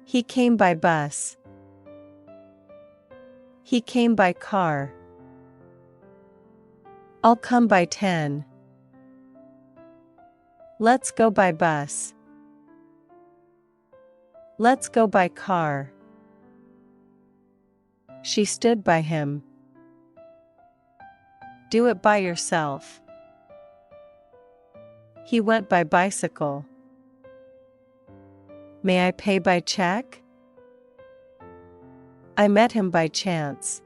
He came by bus. He came by car. I'll come by 10. Let's go by bus. Let's go by car. She stood by him. Do it by yourself. He went by bicycle. May I pay by check? I met him by chance.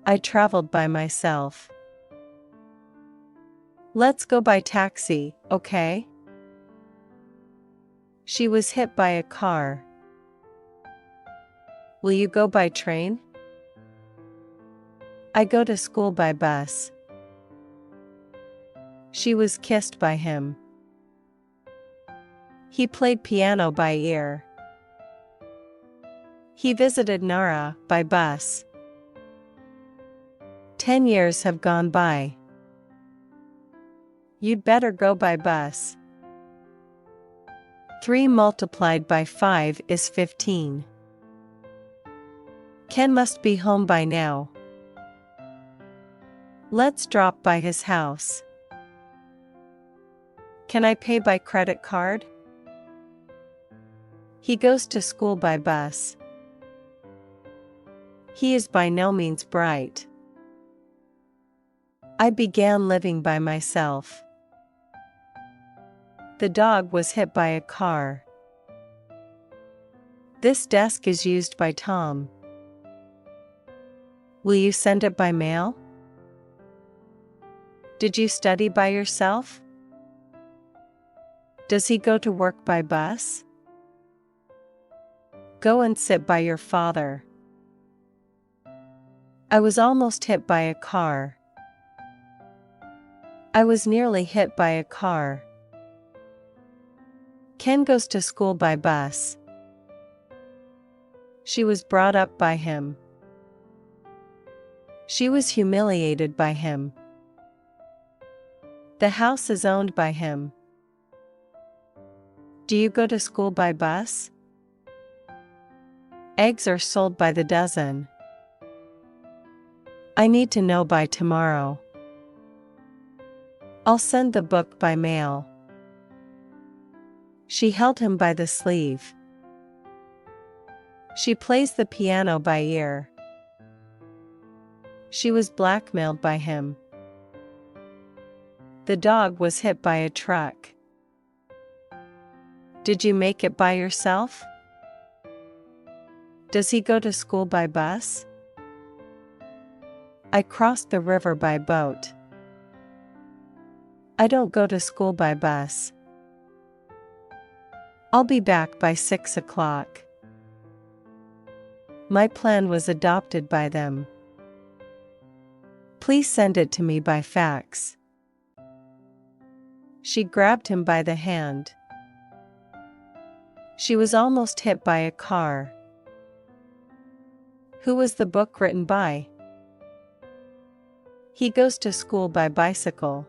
I traveled by myself. Let's go by taxi, okay? She was hit by a car. Will you go by train? I go to school by bus. She was kissed by him. He played piano by ear. He visited Nara by bus. 10 years have gone by. You'd better go by bus. 3 multiplied by 5 is 15. Ken must be home by now. Let's drop by his house. Can I pay by credit card? He goes to school by bus. He is by no means bright. I began living by myself. The dog was hit by a car. This desk is used by Tom. Will you send it by mail? Did you study by yourself? Does he go to work by bus? Go and sit by your father. I was almost hit by a car. I was nearly hit by a car. Ken goes to school by bus. She was brought up by him. She was humiliated by him. The house is owned by him. Do you go to school by bus? Eggs are sold by the dozen. I need to know by tomorrow. I'll send the book by mail. She held him by the sleeve. She plays the piano by ear. She was blackmailed by him. The dog was hit by a truck. Did you make it by yourself? Does he go to school by bus? I crossed the river by boat. I don't go to school by bus. I'll be back by 6 o'clock. My plan was adopted by them. Please send it to me by fax. She grabbed him by the hand. She was almost hit by a car. Who was the book written by? He goes to school by bicycle.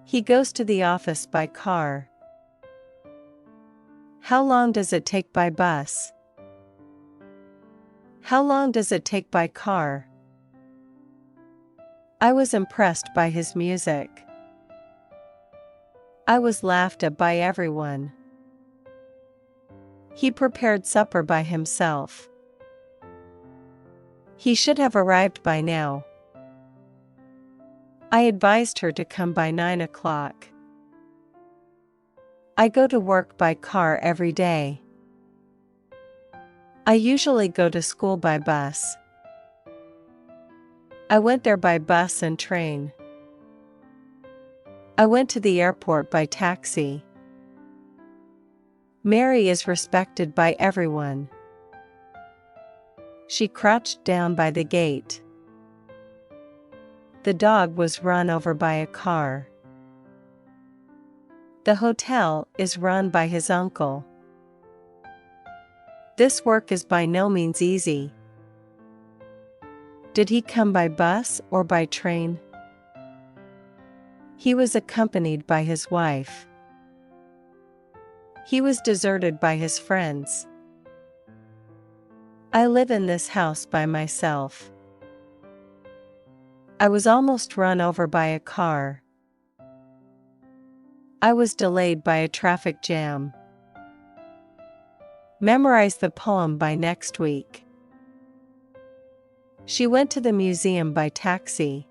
He goes to the office by car. How long does it take by bus? How long does it take by car? I was impressed by his music. I was laughed at by everyone. He prepared supper by himself. He should have arrived by now. I advised her to come by 9 o'clock. I go to work by car every day. I usually go to school by bus. I went there by bus and train. I went to the airport by taxi. Mary is respected by everyone. She crouched down by the gate. The dog was run over by a car. The hotel is run by his uncle. This work is by no means easy. Did he come by bus or by train? He was accompanied by his wife. He was deserted by his friends. I live in this house by myself. I was almost run over by a car. I was delayed by a traffic jam. Memorize the poem by next week. She went to the museum by taxi.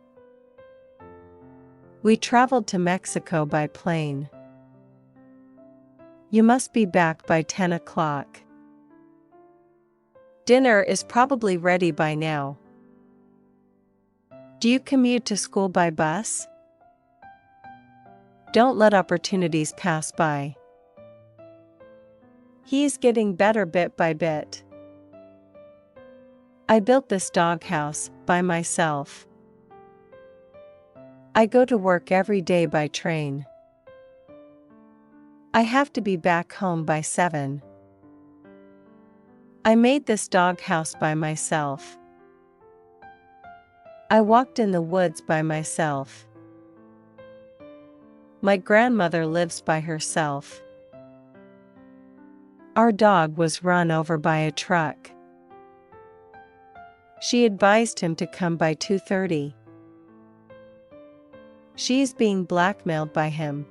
We traveled to Mexico by plane. You must be back by 10 o'clock. Dinner is probably ready by now. Do you commute to school by bus? Don't let opportunities pass by. He is getting better bit by bit. I built this doghouse by myself. I go to work every day by train. I have to be back home by 7. I made this doghouse by myself. I walked in the woods by myself. My grandmother lives by herself. Our dog was run over by a truck. She advised him to come by 2:30. She is being blackmailed by him.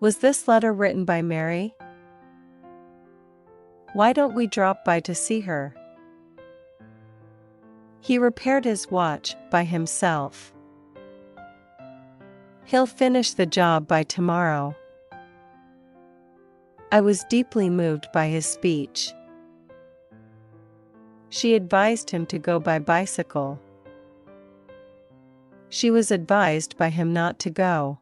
Was this letter written by Mary? Why don't we drop by to see her? He repaired his watch by himself. He'll finish the job by tomorrow. I was deeply moved by his speech. She advised him to go by bicycle. She was advised by him not to go.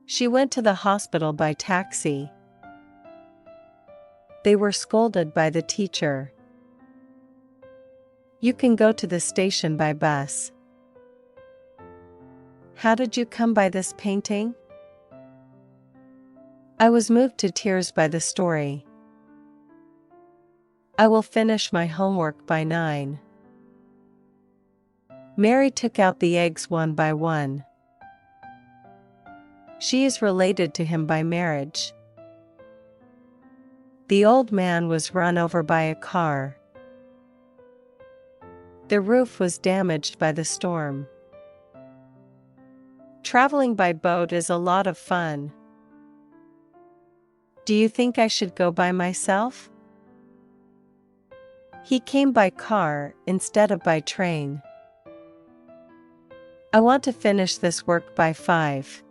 She went to the hospital by taxi. They were scolded by the teacher. You can go to the station by bus. How did you come by this painting? I was moved to tears by the story. I will finish my homework by 9. Mary took out the eggs one by one. She is related to him by marriage. The old man was run over by a car. The roof was damaged by the storm. Traveling by boat is a lot of fun. Do you think I should go by myself? He came by car instead of by train. I want to finish this work by 5.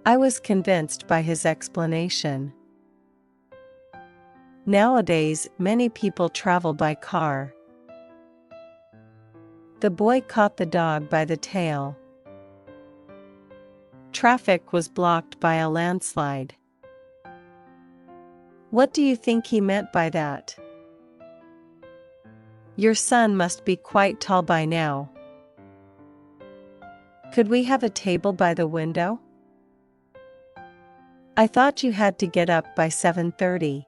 I was convinced by his explanation. Nowadays, many people travel by car. The boy caught the dog by the tail. Traffic was blocked by a landslide. What do you think he meant by that? Your son must be quite tall by now. Could we have a table by the window? I thought you had to get up by 7:30.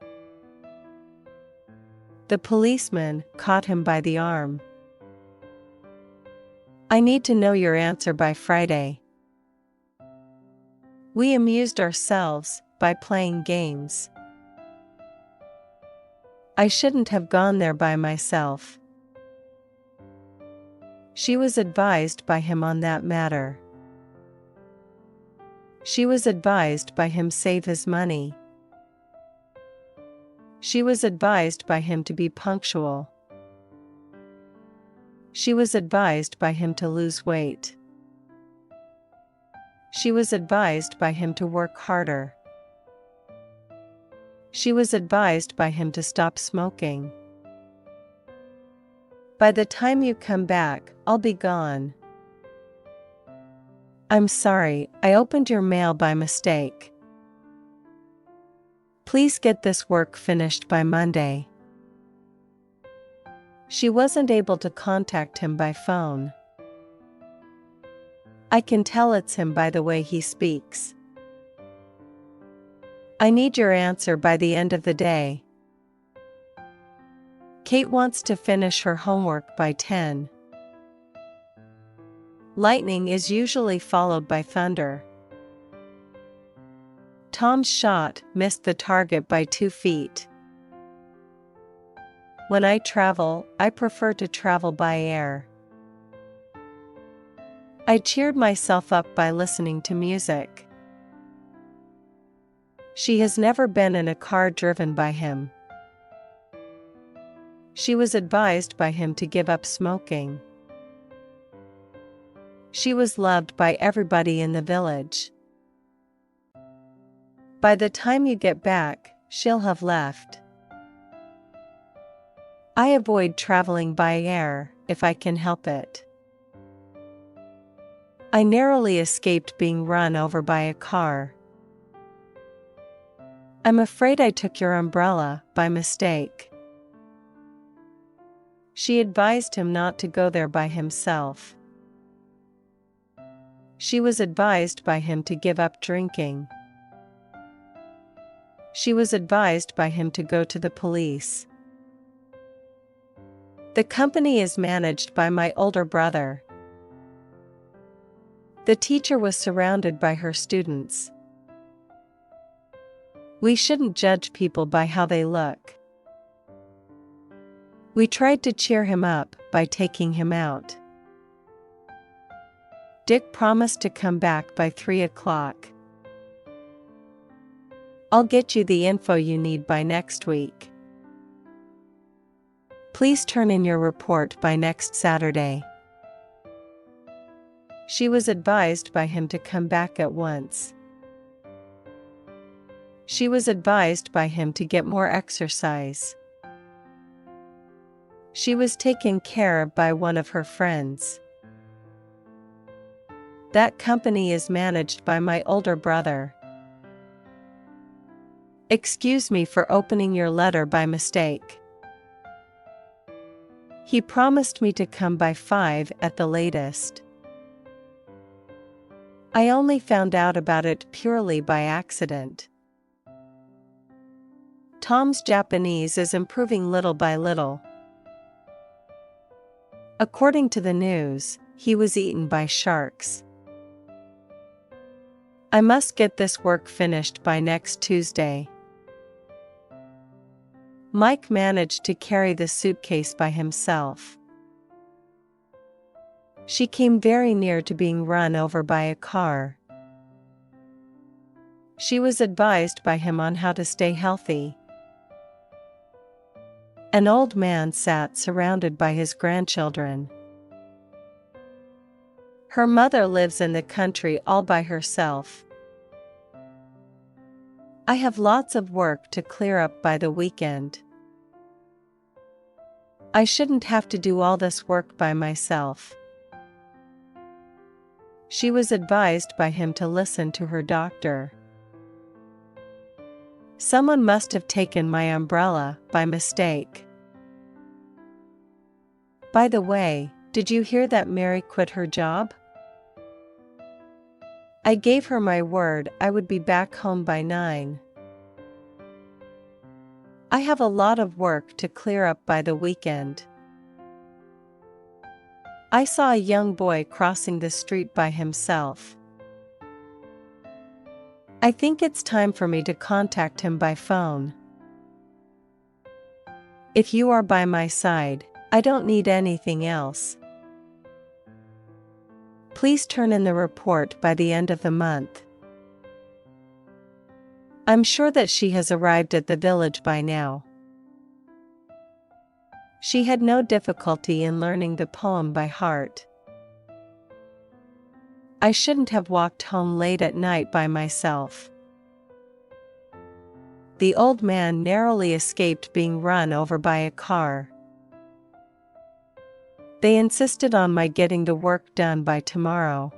The policeman caught him by the arm. I need to know your answer by Friday. We amused ourselves by playing games. I shouldn't have gone there by myself. She was advised by him on that matter. She was advised by him save his money. She was advised by him to be punctual. She was advised by him to lose weight. She was advised by him to work harder. She was advised by him to stop smoking. By the time you come back, I'll be gone. I'm sorry, I opened your mail by mistake. Please get this work finished by Monday. She wasn't able to contact him by phone. I can tell it's him by the way he speaks. I need your answer by the end of the day. Kate wants to finish her homework by 10. Lightning is usually followed by thunder. Tom's shot missed the target by 2 feet. When I travel, I prefer to travel by air. I cheered myself up by listening to music. She has never been in a car driven by him. She was advised by him to give up smoking. She was loved by everybody in the village. By the time you get back, she'll have left. I avoid traveling by air, if I can help it. I narrowly escaped being run over by a car. I'm afraid I took your umbrella by mistake. She advised him not to go there by himself. She was advised by him to give up drinking. She was advised by him to go to the police. The company is managed by my older brother. The teacher was surrounded by her students. We shouldn't judge people by how they look. We tried to cheer him up by taking him out. Dick promised to come back by 3 o'clock. I'll get you the info you need by next week. Please turn in your report by next Saturday. She was advised by him to come back at once. She was advised by him to get more exercise. She was taken care of by one of her friends. That company is managed by my older brother. Excuse me for opening your letter by mistake. He promised me to come by 5 at the latest. I only found out about it purely by accident. Tom's Japanese is improving little by little. According to the news, he was eaten by sharks. I must get this work finished by next Tuesday. Mike managed to carry the suitcase by himself. She came very near to being run over by a car. She was advised by him on how to stay healthy. An old man sat surrounded by his grandchildren. Her mother lives in the country all by herself. I have lots of work to clear up by the weekend. I shouldn't have to do all this work by myself. She was advised by him to listen to her doctor. Someone must have taken my umbrella by mistake. By the way, did you hear that Mary quit her job? I gave her my word I would be back home by 9. I have a lot of work to clear up by the weekend. I saw a young boy crossing the street by himself. I think it's time for me to contact him by phone. If you are by my side, I don't need anything else. Please turn in the report by the end of the month. I'm sure that she has arrived at the village by now. She had no difficulty in learning the poem by heart. I shouldn't have walked home late at night by myself. The old man narrowly escaped being run over by a car. They insisted on my getting the work done by tomorrow.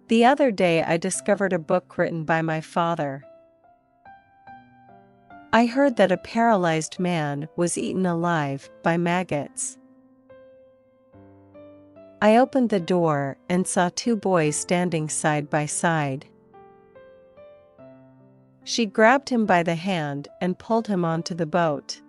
The other day I discovered a book written by my father. I heard that a paralyzed man was eaten alive by maggots. I opened the door and saw 2 boys standing side by side. She grabbed him by the hand and pulled him onto the boat.